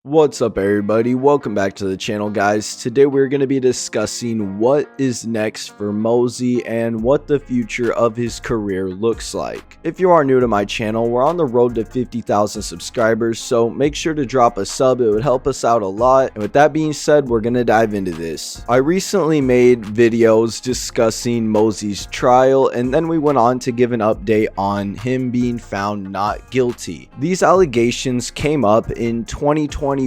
What's up everybody, welcome back to the channel guys. Today we're going to be discussing what is next for Mosey and what the future of his career looks like. If you are new to my channel, we're on the road to 50,000 subscribers, so make sure to drop a sub, it would help us out a lot. And with that being said, we're going to dive into this. I recently made videos discussing Mosey's trial, and then we went on to give an update on him being found not guilty. These allegations came up in 2021,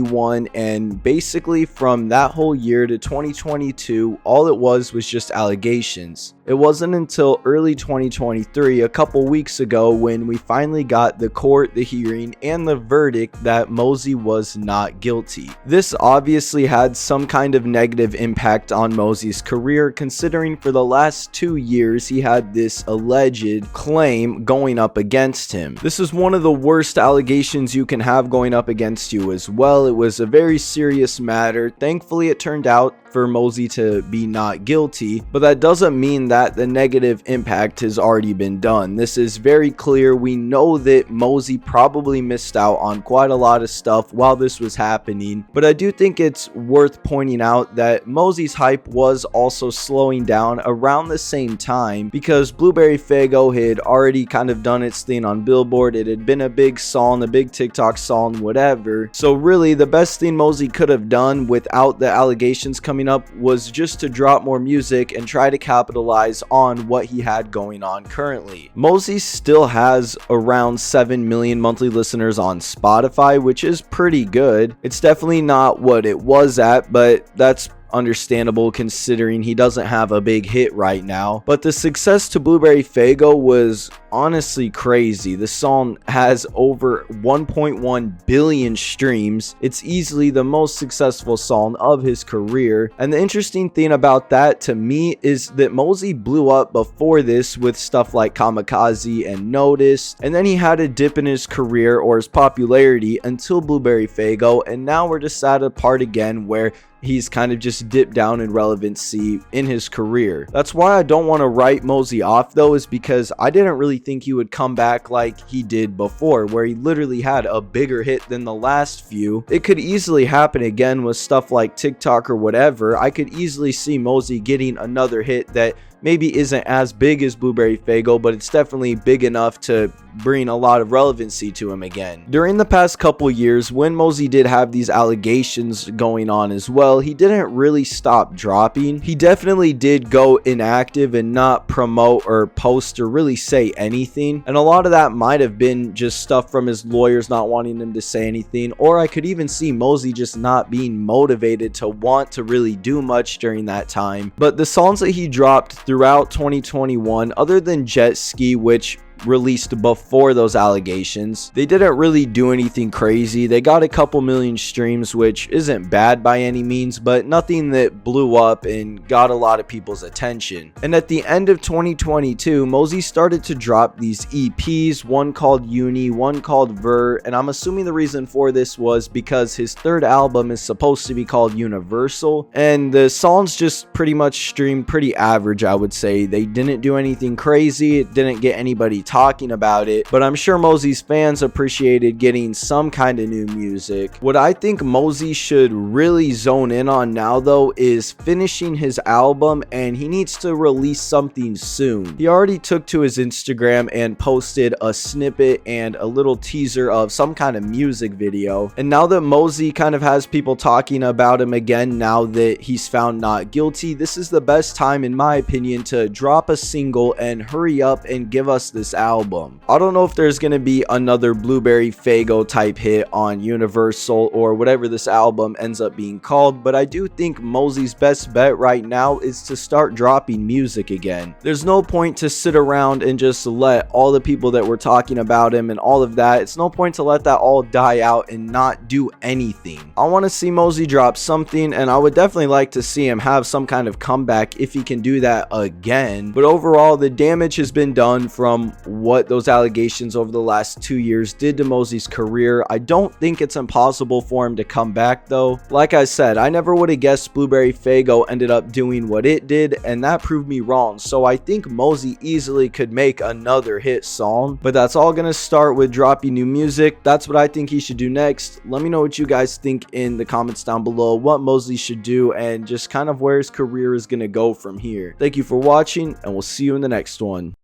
and basically from that whole year to 2022, all it was just allegations. It wasn't until early 2023, a couple weeks ago, when we finally got the court, the hearing, and the verdict that Mosey was not guilty. This obviously had some kind of negative impact on Mosey's career, considering for the last 2 years he had this alleged claim going up against him. This is one of the worst allegations you can have going up against you as well. It was a very serious matter. Thankfully, it turned out for Mosey to be not guilty, but that doesn't mean that the negative impact has already been done. This is very clear. We know that Mosey probably missed out on quite a lot of stuff while this was happening, but I do think it's worth pointing out that Mosey's hype was also slowing down around the same time, because Blueberry Faygo had already kind of done its thing on Billboard. It had been a big song, a big TikTok song, whatever. So really the best thing Mosey could have done without the allegations coming up was just to drop more music and try to capitalize on what he had going on currently. Mosey still has around 7 million monthly listeners on Spotify, which is pretty good. It's definitely not what it was at, but that's understandable considering he doesn't have a big hit right now. But the success to Blueberry Faygo was honestly crazy. The song has over 1.1 billion streams. It's easily the most successful song of his career. And the interesting thing about that to me is that Mosey blew up before this with stuff like Kamikaze and Notice, and then he had a dip in his career or his popularity until Blueberry Faygo, and now we're just at a part again where he's kind of just dipped down in relevancy in his career. That's why I don't want to write Mosey off though, is because I didn't really think he would come back like he did before, where he literally had a bigger hit than the last few. It could easily happen again with stuff like TikTok or whatever. I could easily see Mosey getting another hit that maybe isn't as big as Blueberry Faygo, but it's definitely big enough to bring a lot of relevancy to him again. During the past couple years, when Mosey did have these allegations going on as well, he didn't really stop dropping. He definitely did go inactive and not promote or post or really say anything, and a lot of that might have been just stuff from his lawyers not wanting him to say anything, or I could even see Mosey just not being motivated to want to really do much during that time. But the songs that he dropped throughout 2021, other than Jet Ski, which released before those allegations, they didn't really do anything crazy. They got a couple million streams, which isn't bad by any means, but nothing that blew up and got a lot of people's attention. And at the end of 2022, Mosey started to drop these EPs, one called Uni, one called Ver, and I'm assuming the reason for this was because his third album is supposed to be called Universal, and the songs just pretty much streamed pretty average, I would say. They didn't do anything crazy, it didn't get anybody talking about it, but I'm sure Mosey's fans appreciated getting some kind of new music. What I think Mosey should really zone in on now though is finishing his album, and he needs to release something soon. He already took to his Instagram and posted a snippet and a little teaser of some kind of music video, and now that Mosey kind of has people talking about him again now that he's found not guilty, this is the best time in my opinion to drop a single and hurry up and give us this album. I don't know if there's going to be another Blueberry Faygo type hit on Universal or whatever this album ends up being called, but I do think Mosey's best bet right now is to start dropping music again. There's no point to sit around and just let all the people that were talking about him and all of that, it's no point to let that all die out and not do anything. I want to see Mosey drop something, and I would definitely like to see him have some kind of comeback if he can do that again, but overall the damage has been done from what those allegations over the last 2 years did to Mosey's career. I don't think it's impossible for him to come back though. Like I said, I never would have guessed Blueberry Faygo ended up doing what it did, and that proved me wrong. So I think Mosey easily could make another hit song, but that's all gonna start with dropping new music. That's what I think he should do next. Let me know what you guys think in the comments down below, what Mosey should do and just kind of where his career is gonna go from here. Thank you for watching, and we'll see you in the next one.